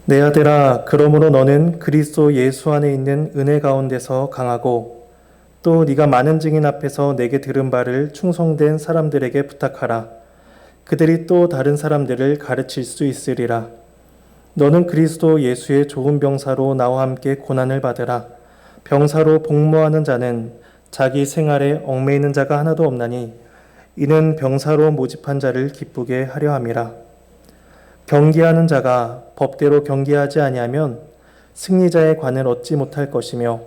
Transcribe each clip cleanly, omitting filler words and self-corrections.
내 아들아, 그러므로 너는 그리스도 예수 안에 있는 은혜 가운데서 강하고 또 네가 많은 증인 앞에서 내게 들은 바를 충성된 사람들에게 부탁하라. 그들이 또 다른 사람들을 가르칠 수 있으리라. 너는 그리스도 예수의 좋은 병사로 나와 함께 고난을 받으라. 병사로 복무하는 자는 자기 생활에 얽매이는 자가 하나도 없나니 이는 병사로 모집한 자를 기쁘게 하려 함이라. 경계하는 자가 법대로 경계하지 아니하면 승리자의 관을 얻지 못할 것이며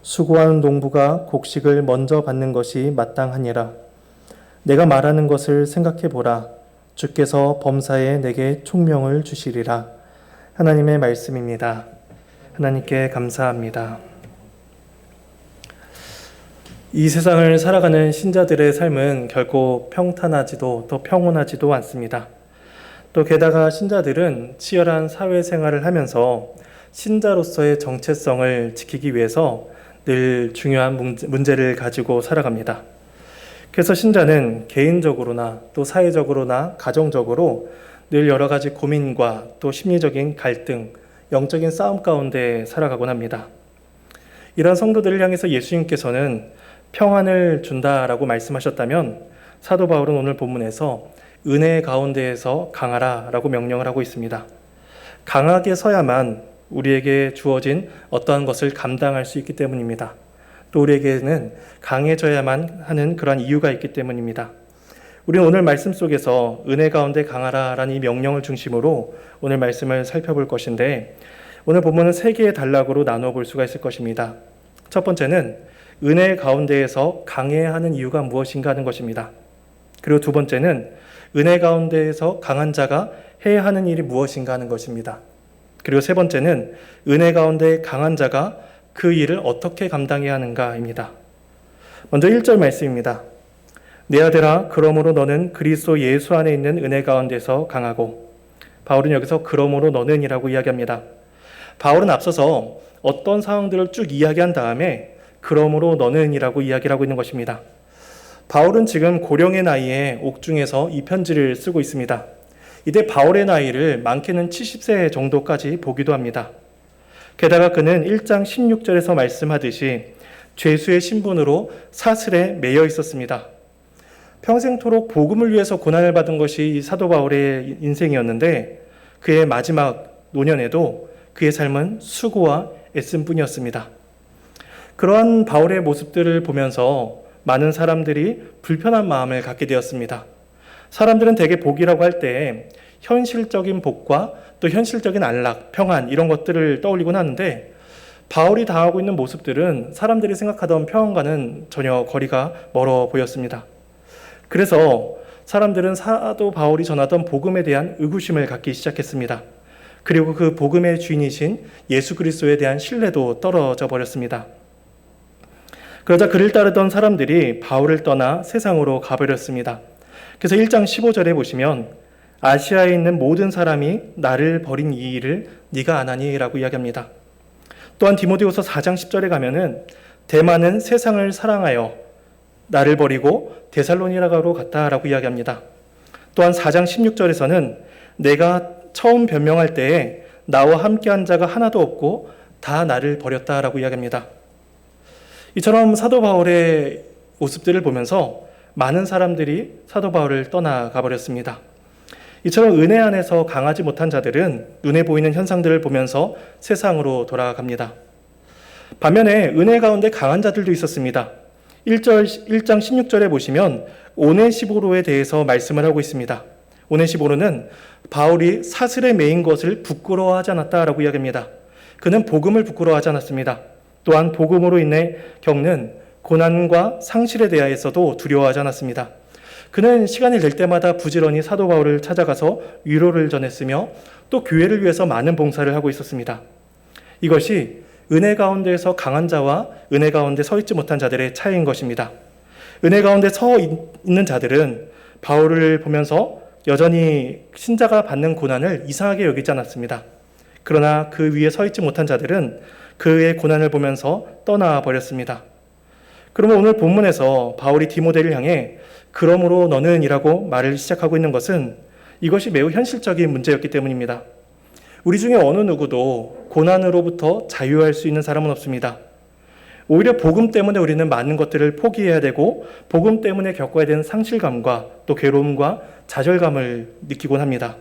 수고하는 농부가 곡식을 먼저 받는 것이 마땅하니라. 내가 말하는 것을 생각해 보라. 주께서 범사에 내게 총명을 주시리라. 하나님의 말씀입니다. 하나님께 감사합니다. 이 세상을 살아가는 신자들의 삶은 결코 평탄하지도 또 평온하지도 않습니다. 또 게다가 신자들은 치열한 사회생활을 하면서 신자로서의 정체성을 지키기 위해서 늘 중요한 문제를 가지고 살아갑니다. 그래서 신자는 개인적으로나 또 사회적으로나 가정적으로 늘 여러 가지 고민과 또 심리적인 갈등, 영적인 싸움 가운데 살아가곤 합니다. 이런 성도들을 향해서 예수님께서는 평안을 준다라고 말씀하셨다면 사도 바울은 오늘 본문에서 은혜 가운데에서 강하라 라고 명령을 하고 있습니다. 강하게 서야만 우리에게 주어진 어떠한 것을 감당할 수 있기 때문입니다. 또 우리에게는 강해져야만 하는 그러한 이유가 있기 때문입니다. 우리는 오늘 말씀 속에서 은혜 가운데 강하라 라는 이 명령을 중심으로 오늘 말씀을 살펴볼 것인데 오늘 본문은 세 개의 단락으로 나누어 볼 수가 있을 것입니다. 첫 번째는 은혜 가운데에서 강해야 하는 이유가 무엇인가 하는 것입니다. 그리고 두 번째는 은혜 가운데에서 강한 자가 해야 하는 일이 무엇인가 하는 것입니다. 그리고 세 번째는 은혜 가운데 강한 자가 그 일을 어떻게 감당해야 하는가입니다. 먼저 1절 말씀입니다. 내 아들아, 그러므로 너는 그리스도 예수 안에 있는 은혜 가운데서 강하고. 바울은 여기서 그러므로 너는 이라고 이야기합니다. 바울은 앞서서 어떤 상황들을 쭉 이야기한 다음에 그러므로 너는 이라고 이야기를 하고 있는 것입니다. 바울은 지금 고령의 나이에 옥중에서 이 편지를 쓰고 있습니다. 이때 바울의 나이를 많게는 70세 정도까지 보기도 합니다. 게다가 그는 1장 16절에서 말씀하듯이 죄수의 신분으로 사슬에 매여 있었습니다. 평생토록 복음을 위해서 고난을 받은 것이 이 사도 바울의 인생이었는데 그의 마지막 노년에도 그의 삶은 수고와 애씀뿐이었습니다. 그러한 바울의 모습들을 보면서 많은 사람들이 불편한 마음을 갖게 되었습니다. 사람들은 대개 복이라고 할 때 현실적인 복과 또 현실적인 안락, 평안 이런 것들을 떠올리곤 하는데 바울이 당하고 있는 모습들은 사람들이 생각하던 평안과는 전혀 거리가 멀어 보였습니다. 그래서 사람들은 사도 바울이 전하던 복음에 대한 의구심을 갖기 시작했습니다. 그리고 그 복음의 주인이신 예수 그리스도에 대한 신뢰도 떨어져 버렸습니다. 그러자 그를 따르던 사람들이 바울을 떠나 세상으로 가버렸습니다. 그래서 1장 15절에 보시면 아시아에 있는 모든 사람이 나를 버린 이 일을 네가 안 하니? 라고 이야기합니다. 또한 디모데후서 4장 10절에 가면은 대만은 세상을 사랑하여 나를 버리고 데살로니가로 갔다라고 이야기합니다. 또한 4장 16절에서는 내가 처음 변명할 때에 나와 함께한 자가 하나도 없고 다 나를 버렸다라고 이야기합니다. 이처럼 사도 바울의 모습들을 보면서 많은 사람들이 사도 바울을 떠나가 버렸습니다. 이처럼 은혜 안에서 강하지 못한 자들은 눈에 보이는 현상들을 보면서 세상으로 돌아갑니다. 반면에 은혜 가운데 강한 자들도 있었습니다. 1장 16절에 보시면 오네시보로에 대해서 말씀을 하고 있습니다. 오네시보로는 바울이 사슬에 매인 것을 부끄러워하지 않았다라고 이야기합니다. 그는 복음을 부끄러워하지 않았습니다. 또한 복음으로 인해 겪는 고난과 상실에 대하여서도 두려워하지 않았습니다. 그는 시간이 될 때마다 부지런히 사도 바울을 찾아가서 위로를 전했으며 또 교회를 위해서 많은 봉사를 하고 있었습니다. 이것이 은혜 가운데에서 강한 자와 은혜 가운데 서 있지 못한 자들의 차이인 것입니다. 은혜 가운데 서 있는 자들은 바울을 보면서 여전히 신자가 받는 고난을 이상하게 여기지 않았습니다. 그러나 그 위에 서 있지 못한 자들은 그의 고난을 보면서 떠나 버렸습니다. 그러면 오늘 본문에서 바울이 디모데를 향해 그러므로 너는 이라고 말을 시작하고 있는 것은 이것이 매우 현실적인 문제였기 때문입니다. 우리 중에 어느 누구도 고난으로부터 자유할 수 있는 사람은 없습니다. 오히려 복음 때문에 우리는 많은 것들을 포기해야 되고 복음 때문에 겪어야 되는 상실감과 또 괴로움과 좌절감을 느끼곤 합니다.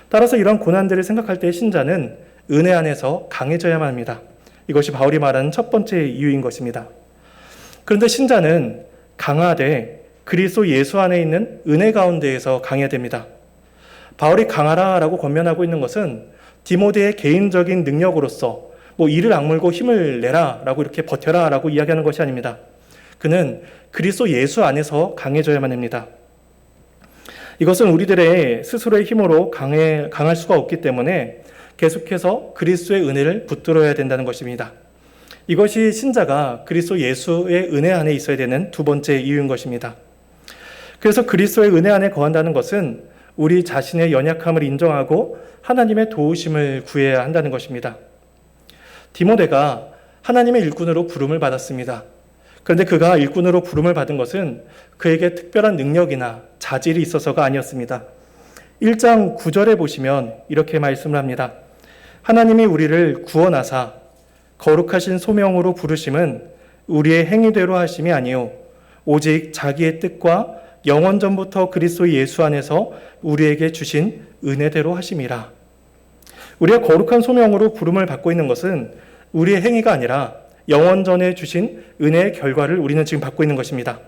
따라서 이런 고난들을 생각할 때 신자는 은혜 안에서 강해져야만 합니다. 이것이 바울이 말하는 첫 번째 이유인 것입니다. 그런데 신자는 강하되 그리스도 예수 안에 있는 은혜 가운데에서 강해야 됩니다. 바울이 강하라라고 권면하고 있는 것은 디모데의 개인적인 능력으로서 이를 악물고 힘을 내라라고 이렇게 버텨라라고 이야기하는 것이 아닙니다. 그는 그리스도 예수 안에서 강해져야만 합니다. 이것은 우리들의 스스로의 힘으로 강할 수가 없기 때문에 계속해서 그리스도의 은혜를 붙들어야 된다는 것입니다. 이것이 신자가 그리스도 예수의 은혜 안에 있어야 되는 두 번째 이유인 것입니다. 그래서 그리스도의 은혜 안에 거한다는 것은 우리 자신의 연약함을 인정하고 하나님의 도우심을 구해야 한다는 것입니다. 디모데가 하나님의 일꾼으로 부름을 받았습니다. 그런데 그가 일꾼으로 부름을 받은 것은 그에게 특별한 능력이나 자질이 있어서가 아니었습니다. 1장 9절에 보시면 이렇게 말씀을 합니다. 하나님이 우리를 구원하사 거룩하신 소명으로 부르심은 우리의 행위대로 하심이 아니요 오직 자기의 뜻과 영원 전부터 그리스도 예수 안에서 우리에게 주신 은혜대로 하심이라. 우리가 거룩한 소명으로 부름을 받고 있는 것은 우리의 행위가 아니라 영원 전에 주신 은혜의 결과를 우리는 지금 받고 있는 것입니다.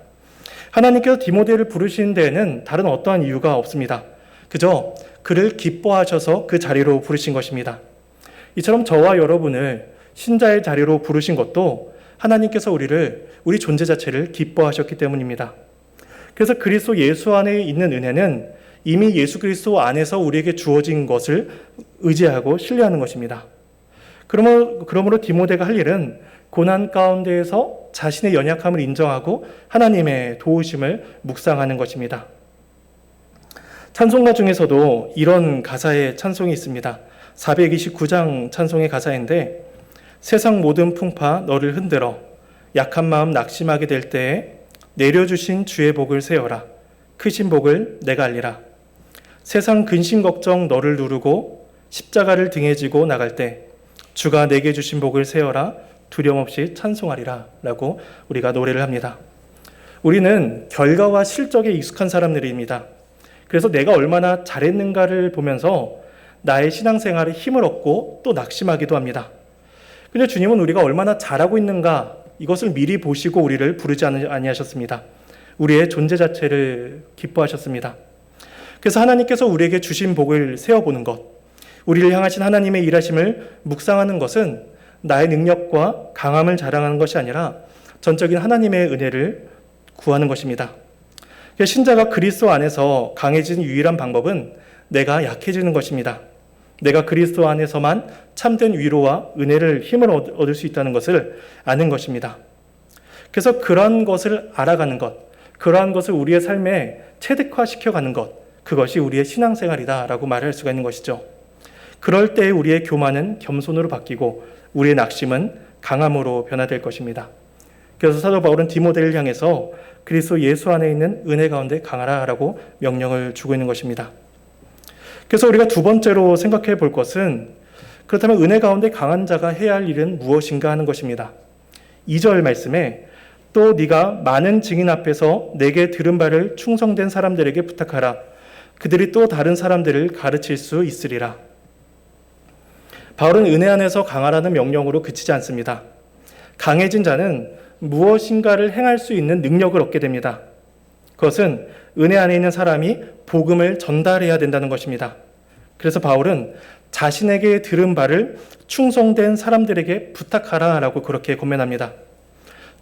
하나님께서 디모데를 부르신 데에는 다른 어떠한 이유가 없습니다. 그저 그를 기뻐하셔서 그 자리로 부르신 것입니다. 이처럼 저와 여러분을 신자의 자리로 부르신 것도 하나님께서 우리 존재 자체를 기뻐하셨기 때문입니다. 그래서 그리스도 예수 안에 있는 은혜는 이미 예수 그리스도 안에서 우리에게 주어진 것을 의지하고 신뢰하는 것입니다. 그러므로 디모데가 할 일은 고난 가운데에서 자신의 연약함을 인정하고 하나님의 도우심을 묵상하는 것입니다. 찬송가 중에서도 이런 가사의 찬송이 있습니다. 429장 찬송의 가사인데 세상 모든 풍파 너를 흔들어 약한 마음 낙심하게 될 때에 내려주신 주의 복을 세어라. 크신 복을 내가 알리라. 세상 근심 걱정 너를 누르고 십자가를 등에 지고 나갈 때 주가 내게 주신 복을 세어라. 두려움 없이 찬송하리라 라고 우리가 노래를 합니다. 우리는 결과와 실적에 익숙한 사람들입니다. 그래서 내가 얼마나 잘했는가를 보면서 나의 신앙생활에 힘을 얻고 또 낙심하기도 합니다. 근데 주님은 우리가 얼마나 잘하고 있는가 이것을 미리 보시고 우리를 부르지 아니하셨습니다. 우리의 존재 자체를 기뻐하셨습니다. 그래서 하나님께서 우리에게 주신 복을 세어보는 것, 우리를 향하신 하나님의 일하심을 묵상하는 것은 나의 능력과 강함을 자랑하는 것이 아니라 전적인 하나님의 은혜를 구하는 것입니다. 신자가 그리스도 안에서 강해지는 유일한 방법은 내가 약해지는 것입니다. 내가 그리스도 안에서만 참된 위로와 은혜를 힘을 얻을 수 있다는 것을 아는 것입니다. 그래서 그러한 것을 알아가는 것, 그러한 것을 우리의 삶에 체득화시켜가는 것, 그것이 우리의 신앙생활이다라고 말할 수가 있는 것이죠. 그럴 때 우리의 교만은 겸손으로 바뀌고 우리의 낙심은 강함으로 변화될 것입니다. 그래서 사도 바울은 디모데를 향해서 그리스도 예수 안에 있는 은혜 가운데 강하라라고 명령을 주고 있는 것입니다. 그래서 우리가 두 번째로 생각해 볼 것은 그렇다면 은혜 가운데 강한 자가 해야 할 일은 무엇인가 하는 것입니다. 2절 말씀에 또 네가 많은 증인 앞에서 내게 들은 바를 충성된 사람들에게 부탁하라. 그들이 또 다른 사람들을 가르칠 수 있으리라. 바울은 은혜 안에서 강하라는 명령으로 그치지 않습니다. 강해진 자는 무엇인가를 행할 수 있는 능력을 얻게 됩니다. 그것은 은혜 안에 있는 사람이 복음을 전달해야 된다는 것입니다. 그래서 바울은 자신에게 들은 바를 충성된 사람들에게 부탁하라라고 그렇게 권면합니다.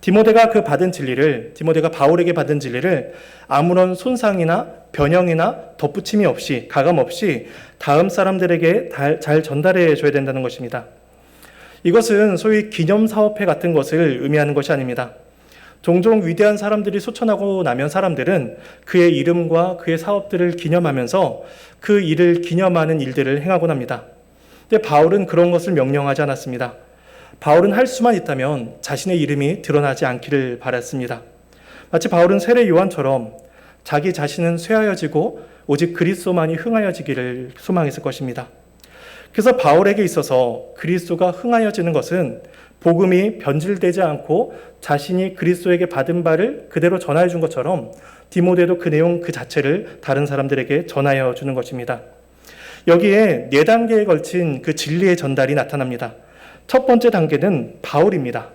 디모데가 바울에게 받은 진리를 아무런 손상이나 변형이나 덧붙임이 없이 가감 없이 다음 사람들에게 잘 전달해 줘야 된다는 것입니다. 이것은 소위 기념사업회 같은 것을 의미하는 것이 아닙니다. 종종 위대한 사람들이 소천하고 나면 사람들은 그의 이름과 그의 사업들을 기념하면서 그 일을 기념하는 일들을 행하곤 합니다. 근데 바울은 그런 것을 명령하지 않았습니다. 바울은 할 수만 있다면 자신의 이름이 드러나지 않기를 바랐습니다. 마치 바울은 세례 요한처럼 자기 자신은 쇠하여지고 오직 그리스도만이 흥하여지기를 소망했을 것입니다. 그래서 바울에게 있어서 그리스도가 흥하여지는 것은 복음이 변질되지 않고 자신이 그리스도에게 받은 바를 그대로 전하여 준 것처럼 디모데도 그 내용 그 자체를 다른 사람들에게 전하여 주는 것입니다. 여기에 4단계에 걸친 그 진리의 전달이 나타납니다. 첫 번째 단계는 바울입니다.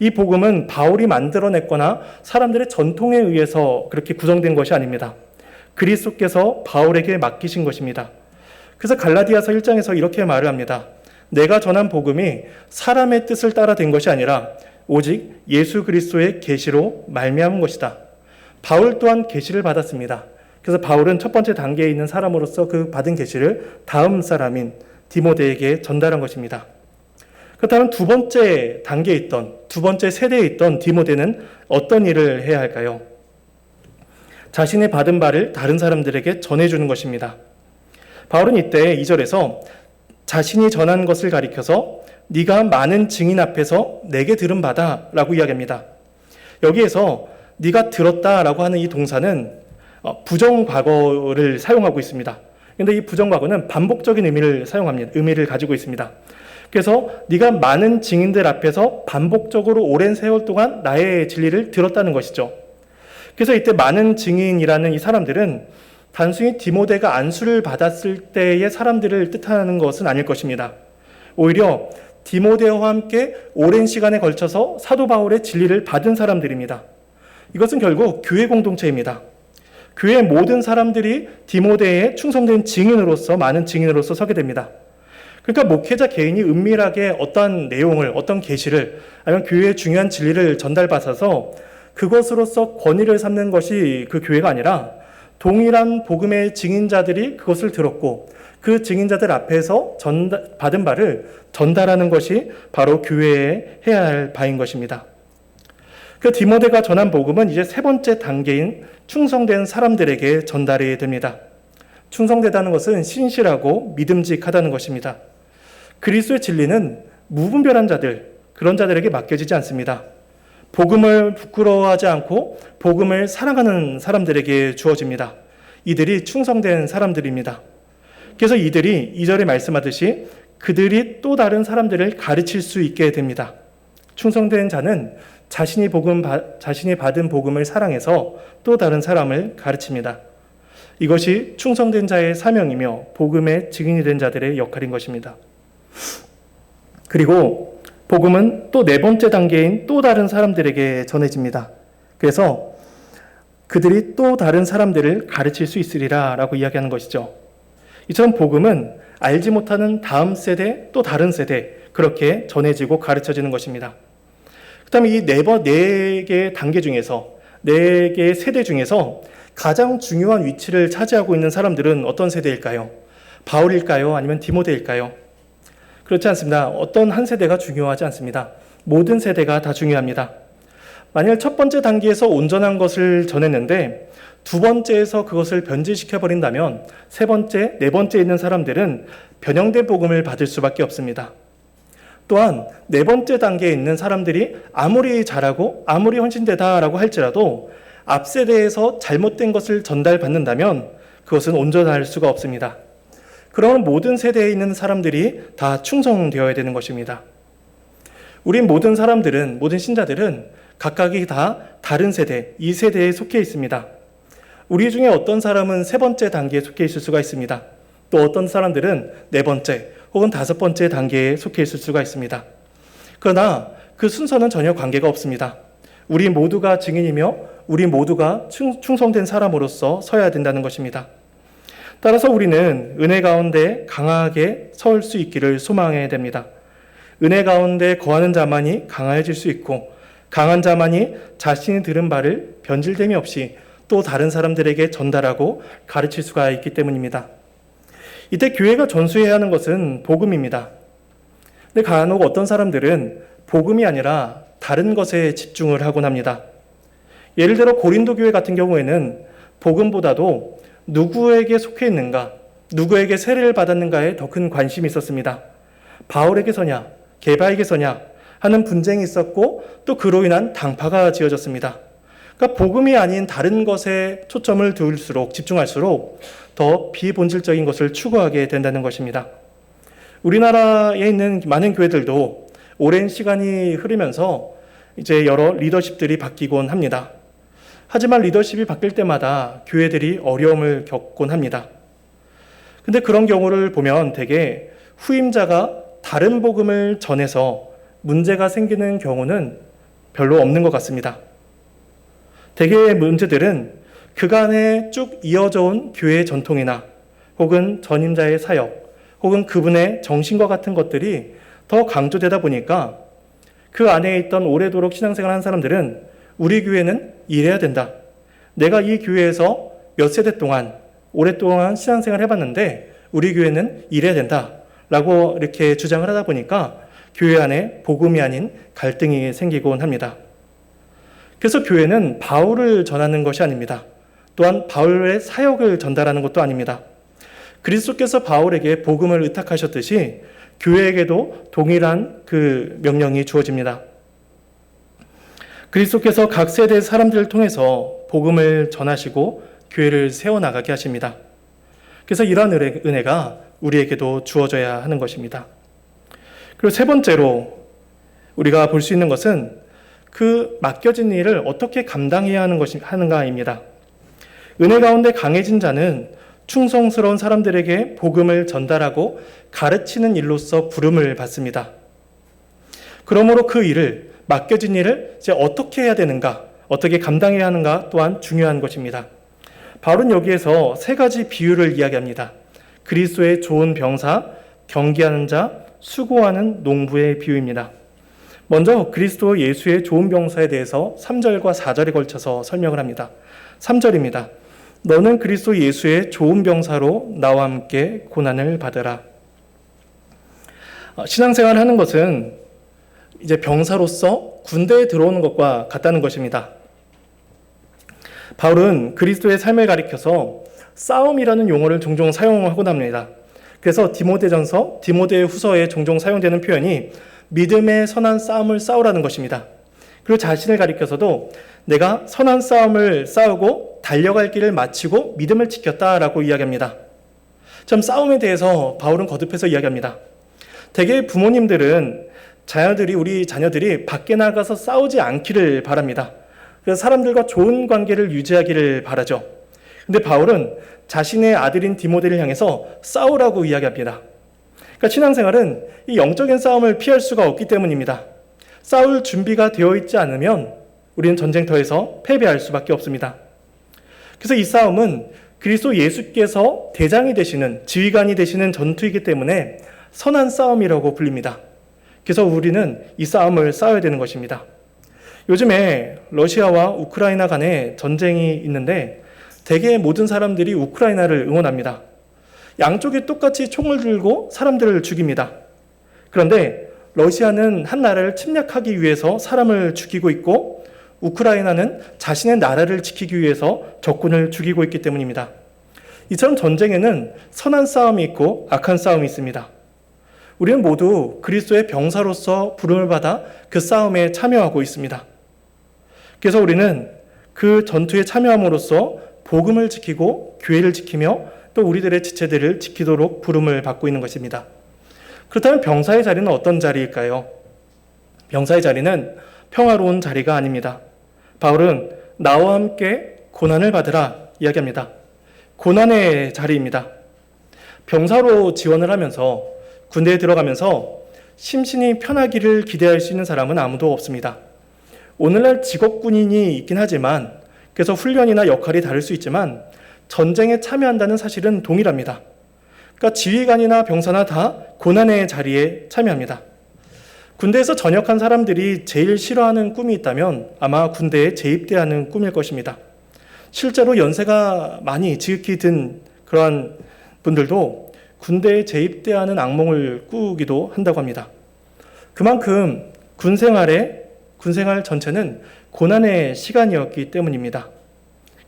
이 복음은 바울이 만들어냈거나 사람들의 전통에 의해서 그렇게 구성된 것이 아닙니다. 그리스도께서 바울에게 맡기신 것입니다. 그래서 갈라디아서 1장에서 이렇게 말을 합니다. 내가 전한 복음이 사람의 뜻을 따라 된 것이 아니라 오직 예수 그리스도의 계시로 말미암은 것이다. 바울 또한 계시를 받았습니다. 그래서 바울은 첫 번째 단계에 있는 사람으로서 그 받은 계시를 다음 사람인 디모데에게 전달한 것입니다. 그렇다면 두 번째 단계에 있던, 두 번째 세대에 있던 디모데는 어떤 일을 해야 할까요? 자신의 받은 바를 다른 사람들에게 전해주는 것입니다. 바울은 이때 2절에서 자신이 전한 것을 가리켜서 네가 많은 증인 앞에서 내게 들은 바다 라고 이야기합니다. 여기에서 네가 들었다 라고 하는 이 동사는 부정과거를 사용하고 있습니다. 그런데 이 부정과거는 반복적인 의미를 가지고 있습니다. 그래서 네가 많은 증인들 앞에서 반복적으로 오랜 세월 동안 나의 진리를 들었다는 것이죠. 그래서 이때 많은 증인이라는 이 사람들은 단순히 디모데가 안수를 받았을 때의 사람들을 뜻하는 것은 아닐 것입니다. 오히려 디모데와 함께 오랜 시간에 걸쳐서 사도 바울의 진리를 받은 사람들입니다. 이것은 결국 교회 공동체입니다. 교회의 모든 사람들이 디모데의 충성된 증인으로서, 많은 증인으로서 서게 됩니다. 그러니까 목회자 개인이 은밀하게 어떠한 내용을, 어떤 계시를, 아니면 교회의 중요한 진리를 전달받아서 그것으로서 권위를 삼는 것이 그 교회가 아니라 동일한 복음의 증인자들이 그것을 들었고 그 증인자들 앞에서 받은 바를 전달하는 것이 바로 교회에 해야 할 바인 것입니다. 그 디모데가 전한 복음은 이제 세 번째 단계인 충성된 사람들에게 전달이 됩니다. 충성되다는 것은 신실하고 믿음직하다는 것입니다. 그리스도의 진리는 무분별한 자들, 그런 자들에게 맡겨지지 않습니다. 복음을 부끄러워하지 않고 복음을 사랑하는 사람들에게 주어집니다. 이들이 충성된 사람들입니다. 그래서 이들이 2절에 말씀하듯이 그들이 또 다른 사람들을 가르칠 수 있게 됩니다. 충성된 자는 자신이 받은 복음을 사랑해서 또 다른 사람을 가르칩니다. 이것이 충성된 자의 사명이며 복음의 증인이 된 자들의 역할인 것입니다. 그리고 복음은 또 네 번째 단계인 또 다른 사람들에게 전해집니다. 그래서 그들이 또 다른 사람들을 가르칠 수 있으리라 라고 이야기하는 것이죠. 이처럼 복음은 알지 못하는 다음 세대 또 다른 세대 그렇게 전해지고 가르쳐지는 것입니다. 그 다음에 이 네 개의 단계 중에서, 네 개의 세대 중에서 가장 중요한 위치를 차지하고 있는 사람들은 어떤 세대일까요? 바울일까요? 아니면 디모데일까요? 그렇지 않습니다. 어떤 한 세대가 중요하지 않습니다. 모든 세대가 다 중요합니다. 만약 첫 번째 단계에서 온전한 것을 전했는데 두 번째에서 그것을 변질시켜버린다면 세 번째, 네 번째에 있는 사람들은 변형된 복음을 받을 수밖에 없습니다. 또한 네 번째 단계에 있는 사람들이 아무리 잘하고 아무리 헌신되다라고 할지라도 앞 세대에서 잘못된 것을 전달받는다면 그것은 온전할 수가 없습니다. 그런 모든 세대에 있는 사람들이 다 충성되어야 되는 것입니다. 우리 모든 사람들은, 모든 신자들은 각각이 다 다른 세대, 이 세대에 속해 있습니다. 우리 중에 어떤 사람은 세 번째 단계에 속해 있을 수가 있습니다. 또 어떤 사람들은 네 번째 혹은 다섯 번째 단계에 속해 있을 수가 있습니다. 그러나 그 순서는 전혀 관계가 없습니다. 우리 모두가 증인이며 우리 모두가 충성된 사람으로서 서야 된다는 것입니다. 따라서 우리는 은혜 가운데 강하게 설 수 있기를 소망해야 됩니다. 은혜 가운데 거하는 자만이 강해질 수 있고 강한 자만이 자신이 들은 바를 변질됨이 없이 또 다른 사람들에게 전달하고 가르칠 수가 있기 때문입니다. 이때 교회가 전수해야 하는 것은 복음입니다. 근데 간혹 어떤 사람들은 복음이 아니라 다른 것에 집중을 하곤 합니다. 예를 들어 고린도 교회 같은 경우에는 복음보다도 누구에게 속해 있는가, 누구에게 세례를 받았는가에 더 큰 관심이 있었습니다. 바울에게서냐, 게바에게서냐 하는 분쟁이 있었고 또 그로 인한 당파가 지어졌습니다. 그러니까 복음이 아닌 다른 것에 초점을 둘수록, 집중할수록 더 비본질적인 것을 추구하게 된다는 것입니다. 우리나라에 있는 많은 교회들도 오랜 시간이 흐르면서 이제 여러 리더십들이 바뀌곤 합니다. 하지만 리더십이 바뀔 때마다 교회들이 어려움을 겪곤 합니다. 근데 그런 경우를 보면 대개 후임자가 다른 복음을 전해서 문제가 생기는 경우는 별로 없는 것 같습니다. 대개의 문제들은 그간에 쭉 이어져 온 교회의 전통이나 혹은 전임자의 사역, 혹은 그분의 정신과 같은 것들이 더 강조되다 보니까 그 안에 있던 오래도록 신앙생활을 한 사람들은 우리 교회는 이래야 된다. 내가 이 교회에서 몇 세대 동안 오랫동안 신앙생활을 해봤는데 우리 교회는 이래야 된다. 라고 이렇게 주장을 하다 보니까 교회 안에 복음이 아닌 갈등이 생기곤 합니다. 그래서 교회는 바울을 전하는 것이 아닙니다. 또한 바울의 사역을 전달하는 것도 아닙니다. 그리스도께서 바울에게 복음을 의탁하셨듯이 교회에게도 동일한 그 명령이 주어집니다. 그리스도께서 각 세대의 사람들을 통해서 복음을 전하시고 교회를 세워나가게 하십니다. 그래서 이러한 은혜가 우리에게도 주어져야 하는 것입니다. 그리고 세 번째로 우리가 볼 수 있는 것은 그 맡겨진 일을 어떻게 감당해야 하는가입니다. 은혜 가운데 강해진 자는 충성스러운 사람들에게 복음을 전달하고 가르치는 일로서 부름을 받습니다. 그러므로 그 일을, 맡겨진 일을 이제 어떻게 해야 되는가, 어떻게 감당해야 하는가 또한 중요한 것입니다. 바울은 여기에서 세 가지 비유를 이야기합니다. 그리스도의 좋은 병사, 경계하는 자, 수고하는 농부의 비유입니다. 먼저 그리스도 예수의 좋은 병사에 대해서 3절과 4절에 걸쳐서 설명을 합니다. 3절입니다. 너는 그리스도 예수의 좋은 병사로 나와 함께 고난을 받으라. 신앙생활을 하는 것은 이제 병사로서 군대에 들어오는 것과 같다는 것입니다. 바울은 그리스도의 삶을 가리켜서 싸움이라는 용어를 종종 사용하곤 합니다. 그래서 디모데전서, 디모데후서에 종종 사용되는 표현이 믿음의 선한 싸움을 싸우라는 것입니다. 그리고 자신을 가리켜서도 내가 선한 싸움을 싸우고 달려갈 길을 마치고 믿음을 지켰다라고 이야기합니다. 참 싸움에 대해서 바울은 거듭해서 이야기합니다. 대개 부모님들은 우리 자녀들이 밖에 나가서 싸우지 않기를 바랍니다. 그래서 사람들과 좋은 관계를 유지하기를 바라죠. 근데 바울은 자신의 아들인 디모데를 향해서 싸우라고 이야기합니다. 그러니까 신앙생활은 이 영적인 싸움을 피할 수가 없기 때문입니다. 싸울 준비가 되어 있지 않으면 우리는 전쟁터에서 패배할 수밖에 없습니다. 그래서 이 싸움은 그리스도 예수께서 대장이 되시는, 지휘관이 되시는 전투이기 때문에 선한 싸움이라고 불립니다. 그래서 우리는 이 싸움을 싸워야 되는 것입니다. 요즘에 러시아와 우크라이나 간에 전쟁이 있는데 대개 모든 사람들이 우크라이나를 응원합니다. 양쪽이 똑같이 총을 들고 사람들을 죽입니다. 그런데 러시아는 한 나라를 침략하기 위해서 사람을 죽이고 있고 우크라이나는 자신의 나라를 지키기 위해서 적군을 죽이고 있기 때문입니다. 이처럼 전쟁에는 선한 싸움이 있고 악한 싸움이 있습니다. 우리는 모두 그리스도의 병사로서 부름을 받아 그 싸움에 참여하고 있습니다. 그래서 우리는 그 전투에 참여함으로써 복음을 지키고 교회를 지키며 또 우리들의 지체들을 지키도록 부름을 받고 있는 것입니다. 그렇다면 병사의 자리는 어떤 자리일까요? 병사의 자리는 평화로운 자리가 아닙니다. 바울은 나와 함께 고난을 받으라 이야기합니다. 고난의 자리입니다. 병사로 지원을 하면서 군대에 들어가면서 심신이 편하기를 기대할 수 있는 사람은 아무도 없습니다. 오늘날 직업군인이 있긴 하지만 그래서 훈련이나 역할이 다를 수 있지만 전쟁에 참여한다는 사실은 동일합니다. 그러니까 지휘관이나 병사나 다 고난의 자리에 참여합니다. 군대에서 전역한 사람들이 제일 싫어하는 꿈이 있다면 아마 군대에 재입대하는 꿈일 것입니다. 실제로 연세가 많이 지극히 든 그러한 분들도 군대에 재입대하는 악몽을 꾸기도 한다고 합니다. 그만큼 군생활 전체는 고난의 시간이었기 때문입니다.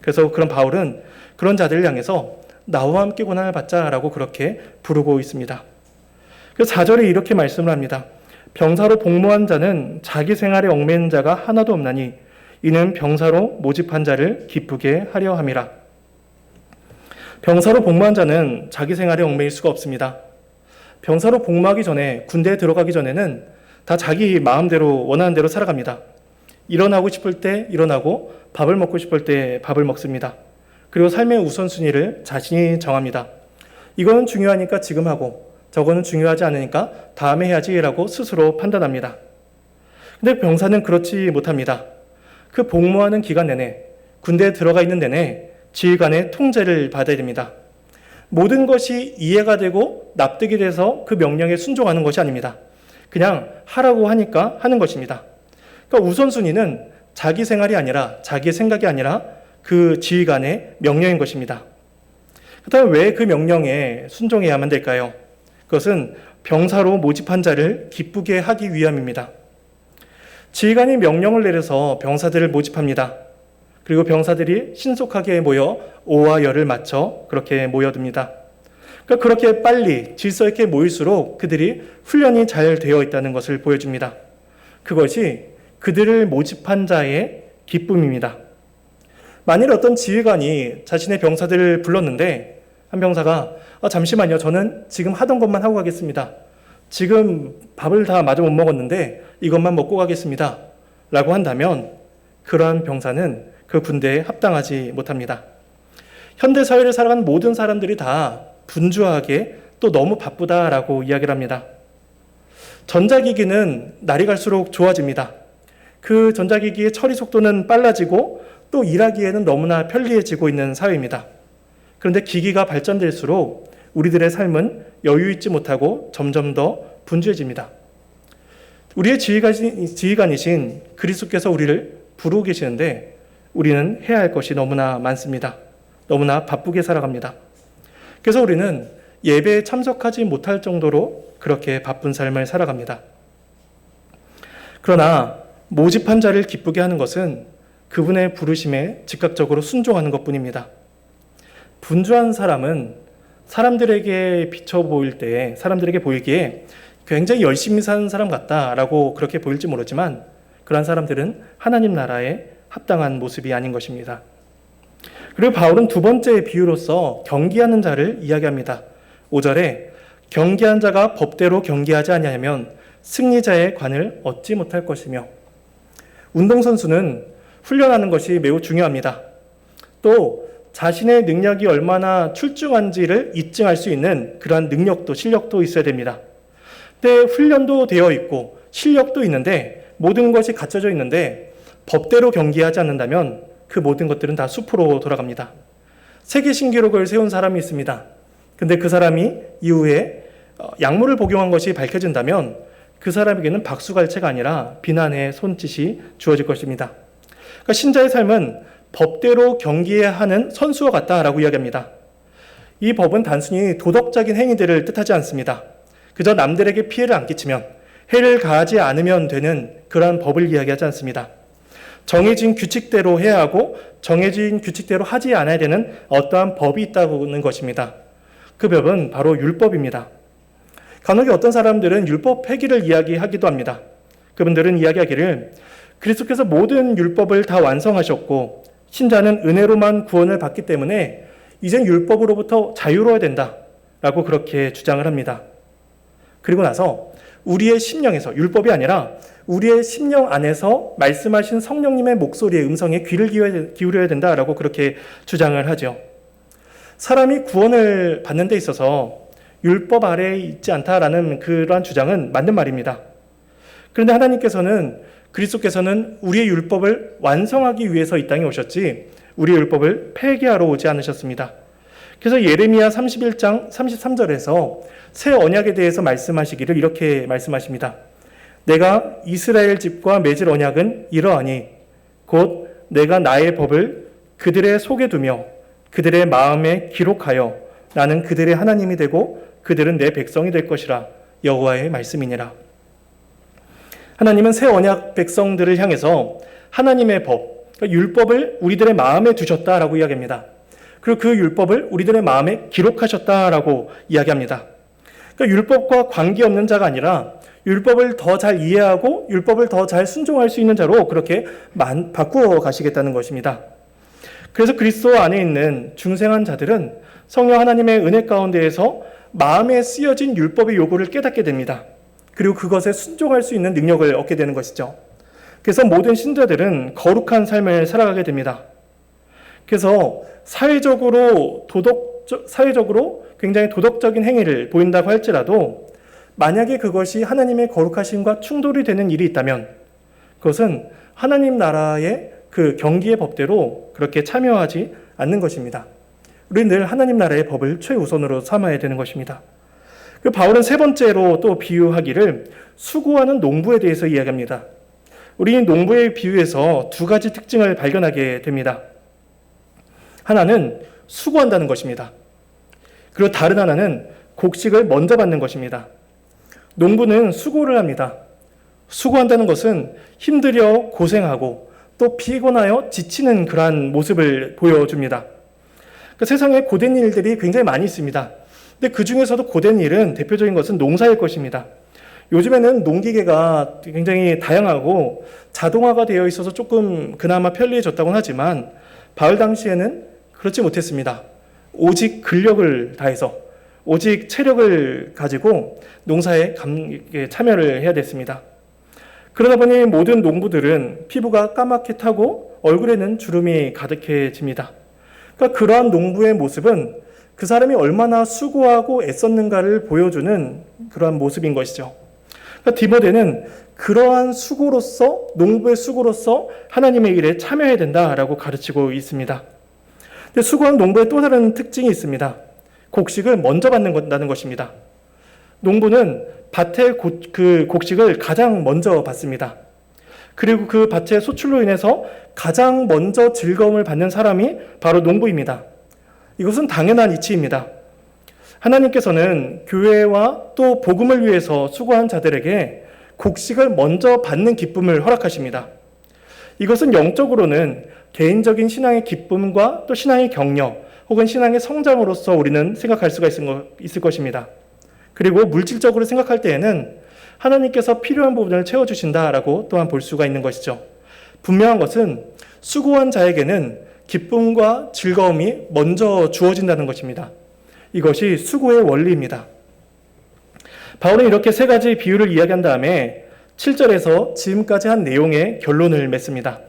그래서 그런 바울은 그런 자들을 향해서 나와 함께 고난을 받자라고 그렇게 부르고 있습니다. 그래서 4절에 이렇게 말씀을 합니다. 병사로 복무한 자는 자기 생활에 얽매인 자가 하나도 없나니 이는 병사로 모집한 자를 기쁘게 하려 함이라. 병사로 복무한 자는 자기 생활에 얽매일 수가 없습니다. 병사로 복무하기 전에 군대에 들어가기 전에는 다 자기 마음대로 원하는 대로 살아갑니다. 일어나고 싶을 때 일어나고 밥을 먹고 싶을 때 밥을 먹습니다. 그리고 삶의 우선순위를 자신이 정합니다. 이거는 중요하니까 지금 하고 저거는 중요하지 않으니까 다음에 해야지라고 스스로 판단합니다. 근데 병사는 그렇지 못합니다. 그 복무하는 기간 내내 군대에 들어가 있는 내내 지휘관의 통제를 받아야 됩니다. 모든 것이 이해가 되고 납득이 돼서 그 명령에 순종하는 것이 아닙니다. 그냥 하라고 하니까 하는 것입니다. 그러니까 우선순위는 자기 생활이 아니라 자기의 생각이 아니라 그 지휘관의 명령인 것입니다. 그렇다면 왜 그 명령에 순종해야만 될까요? 그것은 병사로 모집한 자를 기쁘게 하기 위함입니다. 지휘관이 명령을 내려서 병사들을 모집합니다. 그리고 병사들이 신속하게 모여 오와 열을 맞춰 그렇게 모여듭니다. 그러니까 그렇게 빨리 질서 있게 모일수록 그들이 훈련이 잘 되어 있다는 것을 보여줍니다. 그것이 그들을 모집한 자의 기쁨입니다. 만일 어떤 지휘관이 자신의 병사들을 불렀는데 한 병사가 잠시만요. 저는 지금 하던 것만 하고 가겠습니다. 지금 밥을 다 마저 못 먹었는데 이것만 먹고 가겠습니다. 라고 한다면 그러한 병사는 그 군대에 합당하지 못합니다. 현대 사회를 살아가는 모든 사람들이 다 분주하게 또 너무 바쁘다라고 이야기를 합니다. 전자기기는 날이 갈수록 좋아집니다. 그 전자기기의 처리 속도는 빨라지고 또 일하기에는 너무나 편리해지고 있는 사회입니다. 그런데 기기가 발전될수록 우리들의 삶은 여유 있지 못하고 점점 더 분주해집니다. 우리의 지휘관이신 그리스도께서 우리를 부르고 계시는데 우리는 해야 할 것이 너무나 많습니다. 너무나 바쁘게 살아갑니다. 그래서 우리는 예배에 참석하지 못할 정도로 그렇게 바쁜 삶을 살아갑니다. 그러나 모집한 자를 기쁘게 하는 것은 그분의 부르심에 즉각적으로 순종하는 것뿐입니다. 분주한 사람은 사람들에게 비춰 보일 때, 사람들에게 보이기에 굉장히 열심히 사는 사람 같다라고 그렇게 보일지 모르지만 그러한 사람들은 하나님 나라에 합당한 모습이 아닌 것입니다. 그리고 바울은 두 번째 비유로서 경기하는 자를 이야기합니다. 5절에 경기한 자가 법대로 경기하지 아니하면 승리자의 관을 얻지 못할 것이며, 운동선수는 훈련하는 것이 매우 중요합니다. 또 자신의 능력이 얼마나 출중한지를 입증할 수 있는 그러한 능력도 실력도 있어야 됩니다. 근데 훈련도 되어 있고 실력도 있는데 모든 것이 갖춰져 있는데 법대로 경기하지 않는다면 그 모든 것들은 다 수포로 돌아갑니다. 세계 신기록을 세운 사람이 있습니다. 근데 그 사람이 이후에 약물을 복용한 것이 밝혀진다면 그 사람에게는 박수갈채가 아니라 비난의 손짓이 주어질 것입니다. 그러니까 신자의 삶은 법대로 경기해야 하는 선수와 같다라고 이야기합니다. 이 법은 단순히 도덕적인 행위들을 뜻하지 않습니다. 그저 남들에게 피해를 안 끼치면, 해를 가하지 않으면 되는 그러한 법을 이야기하지 않습니다. 정해진 규칙대로 해야 하고 정해진 규칙대로 하지 않아야 되는 어떠한 법이 있다는 것입니다. 그 법은 바로 율법입니다. 간혹 어떤 사람들은 율법 폐기를 이야기하기도 합니다. 그분들은 이야기하기를 그리스도께서 모든 율법을 다 완성하셨고 신자는 은혜로만 구원을 받기 때문에 이젠 율법으로부터 자유로워야 된다라고 그렇게 주장을 합니다. 그리고 나서 우리의 심령에서, 율법이 아니라 우리의 심령 안에서 말씀하신 성령님의 목소리의 음성에 귀를 기울여야 된다라고 그렇게 주장을 하죠. 사람이 구원을 받는 데 있어서 율법 아래에 있지 않다라는 그러한 주장은 맞는 말입니다. 그런데 하나님께서는, 그리스도께서는 우리의 율법을 완성하기 위해서 이 땅에 오셨지 우리의 율법을 폐기하러 오지 않으셨습니다. 그래서 예레미야 31장 33절에서 새 언약에 대해서 말씀하시기를 이렇게 말씀하십니다. 내가 이스라엘 집과 맺을 언약은 이러하니 곧 내가 나의 법을 그들의 속에 두며 그들의 마음에 기록하여 나는 그들의 하나님이 되고 그들은 내 백성이 될 것이라. 여호와의 말씀이니라. 하나님은 새 언약 백성들을 향해서 하나님의 법, 그러니까 율법을 우리들의 마음에 두셨다라고 이야기합니다. 그리고 그 율법을 우리들의 마음에 기록하셨다라고 이야기합니다. 그러니까 율법과 관계없는 자가 아니라 율법을 더 잘 이해하고 율법을 더 잘 순종할 수 있는 자로 그렇게 바꾸어 가시겠다는 것입니다. 그래서 그리스도 안에 있는 중생한 자들은 성령 하나님의 은혜 가운데에서 마음에 쓰여진 율법의 요구를 깨닫게 됩니다. 그리고 그것에 순종할 수 있는 능력을 얻게 되는 것이죠. 그래서 모든 신자들은 거룩한 삶을 살아가게 됩니다. 그래서 사회적으로 굉장히 도덕적인 행위를 보인다고 할지라도 만약에 그것이 하나님의 거룩하심과 충돌이 되는 일이 있다면 그것은 하나님 나라의 그 경기의 법대로 그렇게 참여하지 않는 것입니다. 우리는 늘 하나님 나라의 법을 최우선으로 삼아야 되는 것입니다. 그 바울은 세 번째로 또 비유하기를 수고하는 농부에 대해서 이야기합니다. 우리는 농부의 비유에서 두 가지 특징을 발견하게 됩니다. 하나는 수고한다는 것입니다. 그리고 다른 하나는 곡식을 먼저 받는 것입니다. 농부는 수고를 합니다. 수고한다는 것은 힘들여 고생하고 또 피곤하여 지치는 그러한 모습을 보여줍니다. 세상에 고된 일들이 굉장히 많이 있습니다. 근데 그 중에서도 고된 일은 대표적인 것은 농사일 것입니다. 요즘에는 농기계가 굉장히 다양하고 자동화가 되어 있어서 조금 그나마 편리해졌다고는 하지만 바울 당시에는 그렇지 못했습니다. 오직 근력을 다해서 오직 체력을 가지고 농사에 참여를 해야 됐습니다. 그러다 보니 모든 농부들은 피부가 까맣게 타고 얼굴에는 주름이 가득해집니다. 그러니까 그러한 농부의 모습은 그 사람이 얼마나 수고하고 애썼는가를 보여주는 그러한 모습인 것이죠. 그러니까 디모데는 그러한 수고로서, 농부의 수고로서 하나님의 일에 참여해야 된다라고 가르치고 있습니다. 근데 수고한 농부의 또 다른 특징이 있습니다. 곡식을 먼저 받는다는 것입니다. 농부는 밭의 그 곡식을 가장 먼저 받습니다. 그리고 그 밭의 소출로 인해서 가장 먼저 즐거움을 받는 사람이 바로 농부입니다. 이것은 당연한 이치입니다. 하나님께서는 교회와 또 복음을 위해서 수고한 자들에게 곡식을 먼저 받는 기쁨을 허락하십니다. 이것은 영적으로는 개인적인 신앙의 기쁨과 또 신앙의 격려 혹은 신앙의 성장으로서 우리는 생각할 수가 있을 것입니다. 그리고 물질적으로 생각할 때에는 하나님께서 필요한 부분을 채워주신다라고 또한 볼 수가 있는 것이죠. 분명한 것은 수고한 자에게는 기쁨과 즐거움이 먼저 주어진다는 것입니다. 이것이 수고의 원리입니다. 바울은 이렇게 세 가지 비유를 이야기한 다음에 7절에서 지금까지 한 내용의 결론을 맺습니다.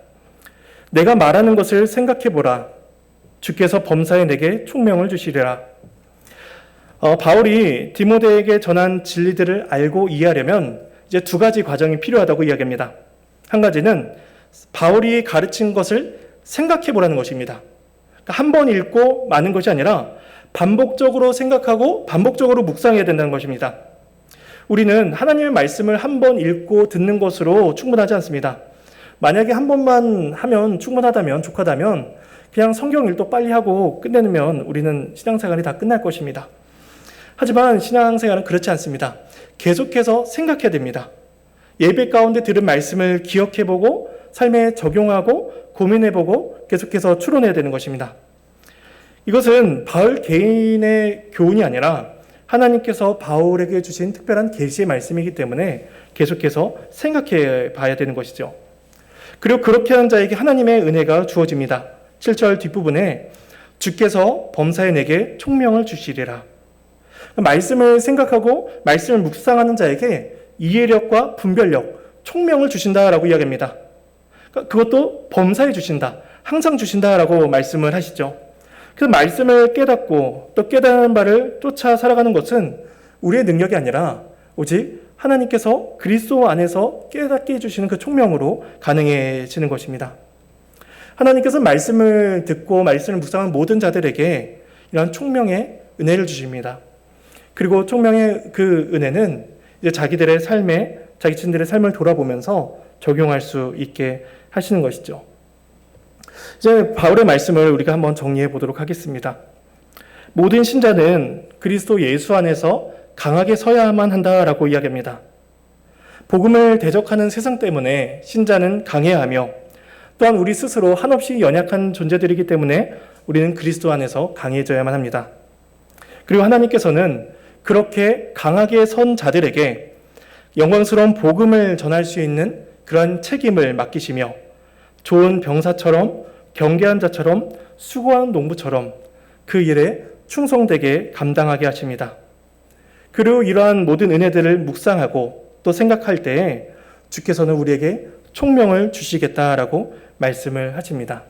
내가 말하는 것을 생각해보라. 주께서 범사에 내게 총명을 주시리라. 바울이 디모데에게 전한 진리들을 알고 이해하려면 이제 두 가지 과정이 필요하다고 이야기합니다. 한 가지는 바울이 가르친 것을 생각해 보라는 것입니다. 그러니까 한 번 읽고 마는 것이 아니라 반복적으로 생각하고 반복적으로 묵상해야 된다는 것입니다. 우리는 하나님의 말씀을 한 번 읽고 듣는 것으로 충분하지 않습니다. 만약에 한 번만 하면 충분하다면, 족하다면 그냥 성경 일도 빨리 하고 끝내면 우리는 신앙생활이 다 끝날 것입니다. 하지만 신앙생활은 그렇지 않습니다. 계속해서 생각해야 됩니다. 예배 가운데 들은 말씀을 기억해보고 삶에 적용하고 고민해보고 계속해서 추론해야 되는 것입니다. 이것은 바울 개인의 교훈이 아니라 하나님께서 바울에게 주신 특별한 계시의 말씀이기 때문에 계속해서 생각해 봐야 되는 것이죠. 그리고 그렇게 하는 자에게 하나님의 은혜가 주어집니다. 7절 뒷부분에 주께서 범사에 내게 총명을 주시리라. 말씀을 생각하고 말씀을 묵상하는 자에게 이해력과 분별력, 총명을 주신다라고 이야기합니다. 그것도 범사에 주신다, 항상 주신다라고 말씀을 하시죠. 그래서 말씀을 깨닫고 또 깨달은 바를 쫓아 살아가는 것은 우리의 능력이 아니라 오직 하나님께서 그리스도 안에서 깨닫게 해주시는 그 총명으로 가능해지는 것입니다. 하나님께서 말씀을 듣고 말씀을 묵상한 모든 자들에게 이러한 총명의 은혜를 주십니다. 그리고 총명의 그 은혜는 이제 자기들의 삶에, 자기 자신들의 삶을 돌아보면서 적용할 수 있게 하시는 것이죠. 이제 바울의 말씀을 우리가 한번 정리해 보도록 하겠습니다. 모든 신자는 그리스도 예수 안에서 강하게 서야만 한다라고 이야기합니다. 복음을 대적하는 세상 때문에 신자는 강해야 하며 또한 우리 스스로 한없이 연약한 존재들이기 때문에 우리는 그리스도 안에서 강해져야만 합니다. 그리고 하나님께서는 그렇게 강하게 선 자들에게 영광스러운 복음을 전할 수 있는 그러한 책임을 맡기시며 좋은 병사처럼 경계한 자처럼 수고하는 농부처럼 그 일에 충성되게 감당하게 하십니다. 그리고 이러한 모든 은혜들을 묵상하고 또 생각할 때에 주께서는 우리에게 총명을 주시겠다라고 말씀을 하십니다.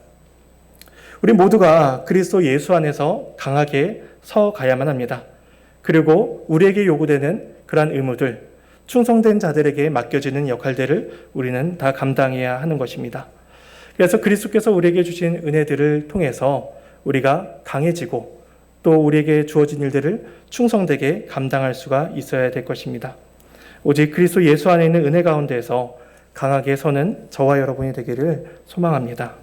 우리 모두가 그리스도 예수 안에서 강하게 서 가야만 합니다. 그리고 우리에게 요구되는 그러한 의무들, 충성된 자들에게 맡겨지는 역할들을 우리는 다 감당해야 하는 것입니다. 그래서 그리스도께서 우리에게 주신 은혜들을 통해서 우리가 강해지고 또 우리에게 주어진 일들을 충성되게 감당할 수가 있어야 될 것입니다. 오직 그리스도 예수 안에 있는 은혜 가운데에서 강하게 서는 저와 여러분이 되기를 소망합니다.